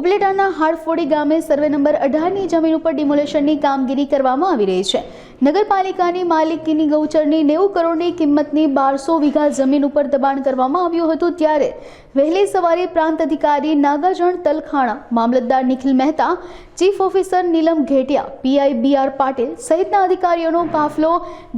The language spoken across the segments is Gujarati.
ઉપલેટાના હાડફોડી ગામે સર્વે નંબર 18ની જમીન ઉપર ડિમોલેશનની કામગીરી કરવામાં આવી રહી છે। નગરપાલિકાની માલિકીની ગૌચરની 90 કરોડની કિંમતની 1200 વીઘા જમીન ઉપર દબાણ કરવામાં આવ્યું હતું, ત્યારે વહેલી સવારે પ્રાંત અધિકારી નાગાજણ તલખાણા, મામલતદાર નિખિલ મહેતા, ચીફ ઓફિસર નીલમ ઘેટિયા, પીઆઈ BR પાટીલ સહિતના અધિકારીઓનો કાફલો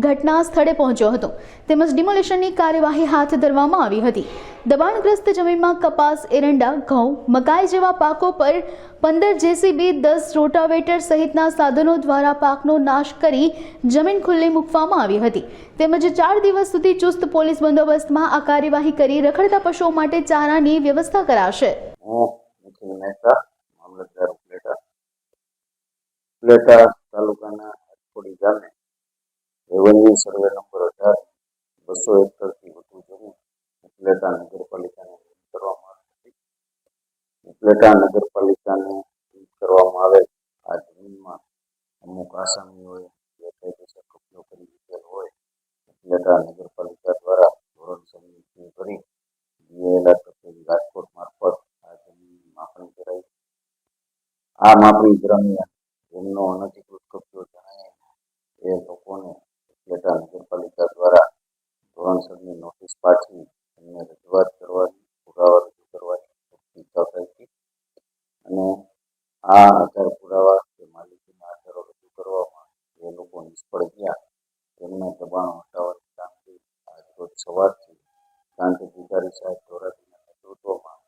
ઘટના સ્થળે પહોંચ્યો હતો, તેમજ ડિમોલેશનની કાર્યવાહી હાથ ધરવામાં આવી હતી। દબાણગ્રસ્ત જમીનમાં કપાસ, એરંડા, ઘઉં, મકાઈ જેવા પાકો પર 15 JCB, 10 રોટાવેટર સહિતના સાધનો દ્વારા પાકનો નાશ કરી જમીન ખુલ્લી મૂકવામાં આવી હતી, તેમજ 4 દિવસ સુધી ચુસ્ત પોલીસ બંદોબસ્તમાં આ કાર્યવાહી કરી રખડતા પશુઓ માટે ચારાની વ્યવસ્થા કરાશે। નિખિલ મહેતા, મામલતદાર ઉપલેટા તાલુકાના હાડફોડી ગામે રેવન્યુ સર્વે નંબર 18 200 એકરથી વધુ જમીન ઉપલેટા નગરપાલિકાને કરવામાં આવી હતી। ઉપલેટા નગરપાલિકાને કરવામાં આવેલ આ જમીનમાં અમુક આસામીઓએ ગેરકાયદેસર કબજો કરી લીધેલ હોય ઉપલેટા નગરપાલિકા દ્વારા ધોરણસરની ફી ભરી દિયેલા કચેરી રાજકોટ મારફત આ જમીનની માપણી કરાઈ। આ માપણી દરમિયાન જેમનો અનધિકૃત કબજો જણાય એ લોકોને ઉપલેટા નગરપાલિકા દ્વારા ધોરણસરની નોટિસ પાઠવી એમને રજૂઆત કરવાની, પુરાવા રજૂ કરવાની તક આપી અને આ આધાર પુરાવા કે માલિકીના આધારો રજૂ કરવામાં એ લોકો નિષ્ફળ ગયા। તેમના દબાણો હટાવવાની કામગીરી આજરોજ સવારથી પ્રાંત અધિકારી સાહેબ ધોરાજીના નેતૃત્વમાં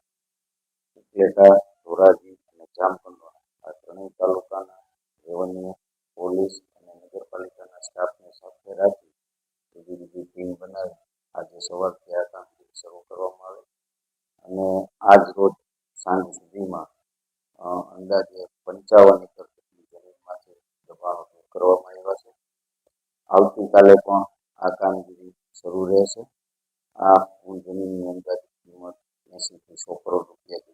ઉપલેટા, ધોરાજી અને જામકંડોરણા આ ત્રણેય તાલુકાના રેવન્યુ, પોલીસ અને નગરપાલિકાના સ્ટાફને સાથે રાખી જુદી જુદી ટીમ બનાવી આજે સવારથી આ કામગીરી શરૂ કરવામાં આવી અને આજ રોજ સાંજ સુધીમાં અંદાજે 55 એકર જેટલી જમીનમાંથી દબાણો દૂર કરવામાં આવ્યા છે। આવતીકાલે પણ આ કામગીરી શરૂ રહેશે। આ કુલ જમીનની અંદાજિત કિંમત 80 થી 100 કરોડ રૂપિયા